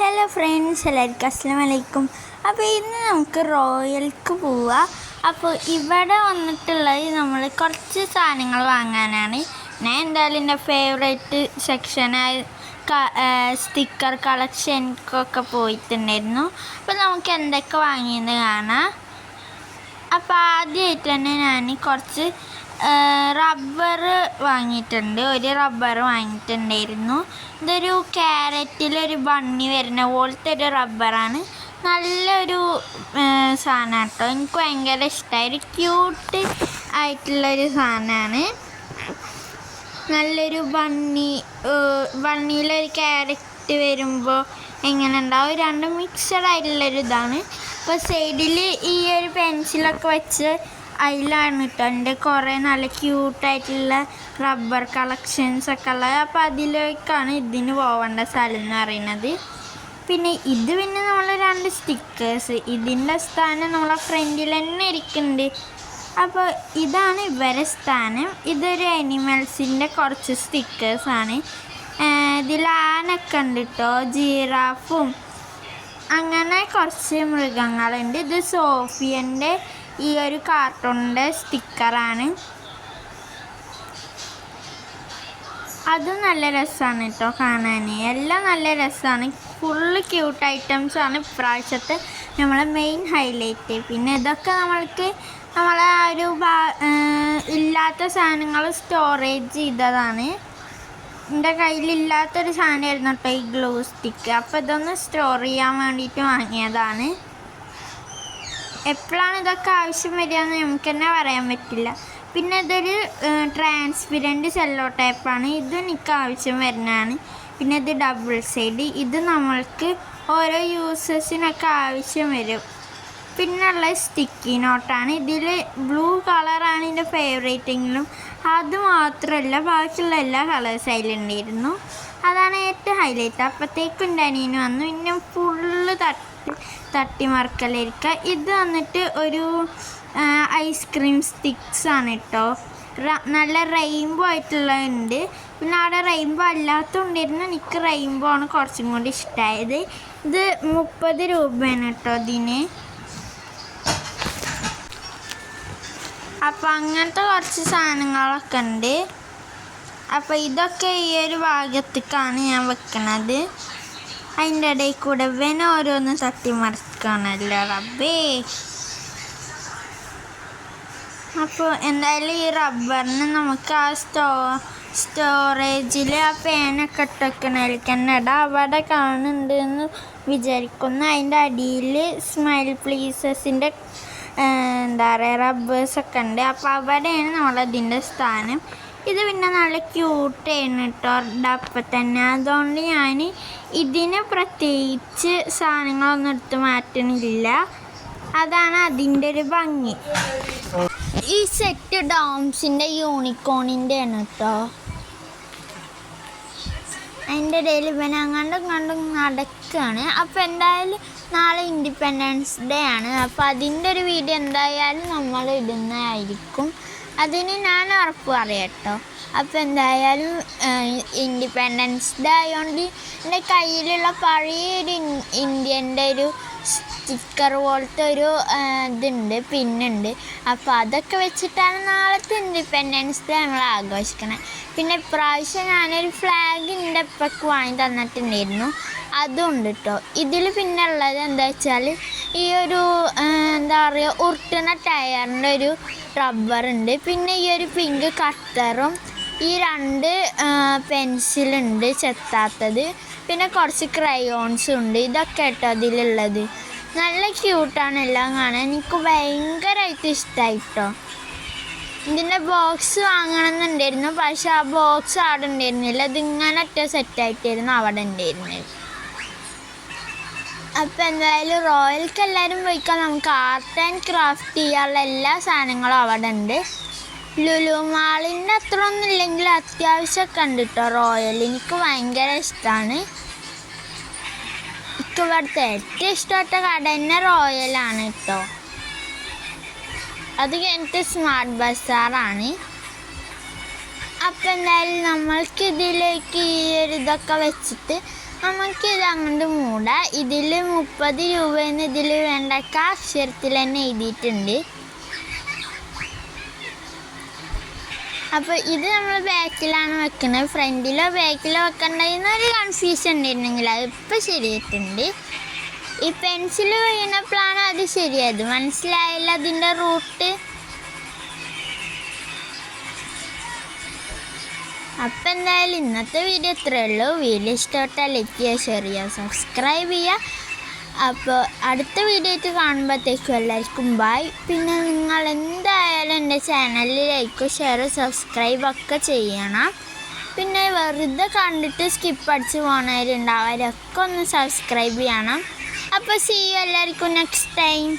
Hello friends, എല്ലാവർക്കും അസ്സലാമു അലൈക്കും. അപ്പോൾ ഇന്ന് നമുക്ക് റോയൽക്ക് പോവാം. അപ്പോൾ ഇവിടെ വന്നിട്ടുള്ളത് നമ്മൾ കുറച്ച് സാധനങ്ങൾ വാങ്ങാനാണ്. ഞാൻ എന്തായാലും എൻ്റെ ഫേവറേറ്റ് സെക്ഷനായ സ്റ്റിക്കർ കളക്ഷൻക്കൊക്കെ പോയിട്ടുണ്ടായിരുന്നു. അപ്പോൾ നമുക്ക് എന്തൊക്കെ വാങ്ങിയെന്ന് കാണാം. അപ്പോൾ ആദ്യമായിട്ട് തന്നെ ഞാൻ കുറച്ച് റബ്ബർ വാങ്ങിയിട്ടുണ്ട്. ഒരു റബ്ബർ വാങ്ങിയിട്ടുണ്ടായിരുന്നു. ഇതൊരു ക്യാരറ്റിലൊരു ബണ്ണി വരുന്ന പോലത്തെ ഒരു റബ്ബറാണ്. നല്ലൊരു സാധനം കേട്ടോ. എനിക്ക് ഭയങ്കര ഇഷ്ടമായി. ഒരു ക്യൂട്ട് ആയിട്ടുള്ളൊരു സാധനമാണ്. നല്ലൊരു ബണ്ണിയിലൊരു ക്യാരറ്റ് വരുമ്പോൾ എങ്ങനെ ഉണ്ടാവും, രണ്ടും മിക്സഡ് ആയിട്ടുള്ളൊരു ഇതാണ്. അപ്പോൾ സൈഡിൽ ഈ ഒരു പെൻസിലൊക്കെ വെച്ച് അതിലാണ് കേട്ടോ എൻ്റെ കുറേ നല്ല ക്യൂട്ടായിട്ടുള്ള റബ്ബർ കളക്ഷൻസൊക്കെ ഉള്ളത്. അപ്പോൾ അതിലേക്കാണ് ഇതിന് പോകേണ്ട സ്ഥലം എന്ന് പറയുന്നത്. പിന്നെ നമ്മൾ 2 സ്റ്റിക്കേഴ്സ്, ഇതിൻ്റെ സ്ഥാനം നമ്മളെ ഫ്രണ്ടിൽ തന്നെ ഇരിക്കുന്നുണ്ട്. അപ്പോൾ ഇതാണ് ഇവരെ സ്ഥാനം. ഇതൊരു അനിമൽസിൻ്റെ കുറച്ച് സ്റ്റിക്കേഴ്സാണ്. ഇതിൽ ആനൊക്കെ ഉണ്ട് കേട്ടോ, ജിറാഫും അങ്ങനെ കുറച്ച് മൃഗങ്ങളുണ്ട്. ഇത് സോഫിയൻ്റെ ഈ ഒരു കാർട്ടൂണിൻ്റെ സ്റ്റിക്കറാണ്. അതും നല്ല രസമാണ് കേട്ടോ കാണാൻ. എല്ലാം നല്ല രസമാണ്. ഫുള്ള് ക്യൂട്ട് ഐറ്റംസാണ് ഇപ്രാവശ്യത്തെ നമ്മളെ മെയിൻ ഹൈലൈറ്റ്. പിന്നെ ഇതൊക്കെ നമ്മളെ ആ ഒരു ഇല്ലാത്ത സാധനങ്ങൾ സ്റ്റോറേജ് ചെയ്തതാണ്. എൻ്റെ കയ്യിലില്ലാത്തൊരു സാധനമായിരുന്നു കേട്ടോ ഈ ഗ്ലൂ സ്റ്റിക്ക്. അപ്പോൾ ഇതൊന്ന് സ്റ്റോർ ചെയ്യാൻ വേണ്ടിയിട്ട് വാങ്ങിയതാണ്. എപ്പോഴാണ് ഇതൊക്കെ ആവശ്യം വരികയെന്ന് നമുക്ക് തന്നെ പറയാൻ പറ്റില്ല. പിന്നെ ഇതൊരു ട്രാൻസ്പെറൻറ്റ് സെല്ലോ ടൈപ്പാണ്. ഇത് എനിക്ക് ആവശ്യം വരുന്നതാണ്. പിന്നെ ഇത് ഡബിൾ സൈഡ്. ഇത് നമ്മൾക്ക് ഓരോ യൂസേഴ്സിനൊക്കെ ആവശ്യം വരും. പിന്നെയുള്ള സ്റ്റിക്കി നോട്ടാണ്. ഇതിൽ ബ്ലൂ കളറാണ് എൻ്റെ ഫേവറേറ്റെങ്കിലും അത് മാത്രമല്ല ബാക്കിയുള്ള എല്ലാ കളേഴ്സ് അതിലുണ്ടായിരുന്നു. അതാണ് ഏറ്റവും ഹൈലൈറ്റ്. അപ്പോഴത്തേക്കും എൻ്റെ അനിയന് വന്നു. പിന്നെ ഫുള്ള് തട്ടിമറക്കലിരിക്കുക. ഇത് വന്നിട്ട് ഒരു ഐസ്ക്രീം സ്റ്റിക്സാണ് കേട്ടോ. നല്ല റെയിൻബോ ആയിട്ടുള്ളതുണ്ട്. പിന്നെ അവിടെ റെയിൻബോ അല്ലാത്തതുകൊണ്ടിരുന്നു. എനിക്ക് റെയിൻബോ ആണ് കുറച്ചും കൂടി ഇഷ്ടമായത്. ഇത് 30 രൂപയാണ് കേട്ടോ ഇതിന്. അപ്പോൾ അങ്ങനത്തെ കുറച്ച് സാധനങ്ങളൊക്കെ ഉണ്ട്. അപ്പോൾ ഇതൊക്കെ ഈ ഒരു ഭാഗത്തേക്കാണ് ഞാൻ വെക്കണത്. അതിൻ്റെ ഇടയിൽ കൂടെ ഓരോന്ന് തട്ടിമറിക്കണല്ലോ റബ്ബേ. അപ്പോൾ എന്തായാലും ഈ റബ്ബറിന് നമുക്ക് ആ സ്റ്റോറേജിൽ ആ പേനൊക്കെ ഇട്ടൊക്കെയായിരിക്കും തന്നെ ഇടാം. അവിടെ കാണുന്നുണ്ട് എന്ന് വിചാരിക്കുന്നു. അതിൻ്റെ അടിയിൽ സ്മൈൽ പ്ലീസസിൻ്റെ എന്താ പറയുക റബ്ബേഴ്സൊക്കെ ഉണ്ട്. അപ്പോൾ അവിടെയാണ് നമ്മളതിൻ്റെ സ്ഥാനം. ഇത് പിന്നെ നല്ല ക്യൂട്ടാണ് കേട്ടോ അപ്പം തന്നെ. അതുകൊണ്ട് ഞാൻ ഇതിന് പ്രത്യേകിച്ച് സാധനങ്ങളൊന്നും എടുത്ത് മാറ്റണില്ല. അതാണ് അതിൻ്റെ ഒരു ഭംഗി. ഈ സെറ്റ് ഡോംസിൻ്റെ യൂണിക്കോണിൻ്റെ ആണ് കേട്ടോ. അതിൻ്റെ ഇടയിൽ അങ്ങോട്ടും നടക്കുകയാണ്. അപ്പോൾ എന്തായാലും നാളെ ഇൻഡിപെൻഡൻസ് ഡേ ആണ്. അപ്പോൾ അതിൻ്റെ ഒരു വീഡിയോ എന്തായാലും നമ്മൾ ഇടുന്നതായിരിക്കും. അതിന് ഞാൻ ഉറപ്പ് പറയാം കേട്ടോ. അപ്പോൾ എന്തായാലും ഇൻഡിപെൻഡൻസ് ഡേ ആയതുകൊണ്ട് എൻ്റെ കയ്യിലുള്ള പഴയൊരു ഇന്ത്യൻ്റെ ഒരു സ്റ്റിക്കർ പോലത്തെ ഒരു ഇതുണ്ട്, പിന്നുണ്ട്. അപ്പോൾ അതൊക്കെ വെച്ചിട്ടാണ് നാളത്തെ ഇൻഡിപെൻഡൻസ് ഡേ നമ്മൾ ആഘോഷിക്കണത്. പിന്നെ ഇപ്രാവശ്യം ഞാനൊരു ഫ്ലാഗ് എൻ്റെ അപ്പക്ക് വാങ്ങി തന്നിട്ടുണ്ടായിരുന്നു. അതും ഉണ്ട് കേട്ടോ. ഇതിൽ പിന്നെ ഉള്ളത് എന്താ വെച്ചാൽ ഈ ഒരു എന്താ പറയുക ഉരുട്ടണ ടയറിൻ്റെ ഒരു റബ്ബറുണ്ട്. പിന്നെ ഈ ഒരു പിങ്ക് കട്ടറും ഈ 2 പെൻസിലുണ്ട് ചെത്താത്തത്. പിന്നെ കുറച്ച് ക്രയോൺസും ഉണ്ട്. ഇതൊക്കെ കേട്ടോ അതിലുള്ളത്. നല്ല ക്യൂട്ടാണ് എല്ലാം കാണാൻ. എനിക്ക് ഭയങ്കരമായിട്ട് ഇഷ്ടമായി കേട്ടോ. ഇതിൻ്റെ ബോക്സ് വാങ്ങണമെന്നുണ്ടായിരുന്നു. പക്ഷെ ആ ബോക്സ് അവിടെ ഉണ്ടായിരുന്നില്ല. ഇതിങ്ങനെ ഒറ്റ സെറ്റായിട്ടായിരുന്നു അവിടെ ഉണ്ടായിരുന്നത്. അപ്പോൾ എന്തായാലും റോയൽക്ക് എല്ലാവരും പോയിക്കാൻ നമുക്ക് ആർട്ട് ആൻഡ് ക്രാഫ്റ്റ് ചെയ്യാനുള്ള എല്ലാ സാധനങ്ങളും അവിടെ ഉണ്ട്. ലുലു മാളിൻ്റെ അത്ര ഒന്നും ഇല്ലെങ്കിൽ അത്യാവശ്യമൊക്കെ ഉണ്ട് കേട്ടോ റോയൽ. എനിക്ക് ഭയങ്കര ഇഷ്ടമാണ്. എനിക്ക് ഇവിടുത്തെ ഏറ്റവും ഇഷ്ടപ്പെട്ട കട തന്നെ റോയലാണ് കേട്ടോ. അത് കഴിഞ്ഞിട്ട് സ്മാർട്ട് ബസാറാണ്. അപ്പോൾ എന്തായാലും നമ്മൾക്ക് ഇതിലേക്ക് ഈ ഒരു ഇതൊക്കെ വെച്ചിട്ട് നമുക്കിത് അങ്ങോട്ട് മൂടാം. ഇതിൽ 30 രൂപയെന്ന് ഇതിൽ വേണ്ടക്ക അക്ഷരത്തിൽ തന്നെ എഴുതിയിട്ടുണ്ട്. അപ്പോൾ ഇത് നമ്മൾ ബാക്കിലാണ് വെക്കുന്നത്. ഫ്രണ്ടിലോ ബാക്കിലോ വെക്കണ്ടെന്നൊരു കൺഫ്യൂഷൻ ഉണ്ടായിരുന്നെങ്കിൽ അത് ഇപ്പോൾ ശരിയായിട്ടുണ്ട്. ഈ പെൻസിൽ വീണപ്പോഴാണ് അത് ശരിയായത്. മനസ്സിലായില്ല അതിൻ്റെ റൂട്ട്. അപ്പം എന്തായാലും ഇന്നത്തെ വീഡിയോ ഇത്രയേ ഉള്ളൂ. വീഡിയോ ഇഷ്ടപ്പെട്ടാൽ ലൈക്ക് ചെയ്യുക, ഷെയർ ചെയ്യുക, സബ്സ്ക്രൈബ് ചെയ്യുക. അപ്പോൾ അടുത്ത വീഡിയോ ആയിട്ട് കാണുമ്പോഴത്തേക്കും എല്ലാവർക്കും ബൈ. പിന്നെ നിങ്ങൾ എന്തായാലും എൻ്റെ ചാനലിൽ ലൈക്ക്, ഷെയർ, സബ്സ്ക്രൈബ് ഒക്കെ ചെയ്യണം. പിന്നെ വെറുതെ കണ്ടിട്ട് സ്കിപ്പ് അടിച്ച് പോകുന്നവരുണ്ടാവും, അവരൊക്കെ ഒന്ന് സബ്സ്ക്രൈബ് ചെയ്യണം. അപ്പോൾ സീ യു എല്ലാവർക്കും നെക്സ്റ്റ് ടൈം.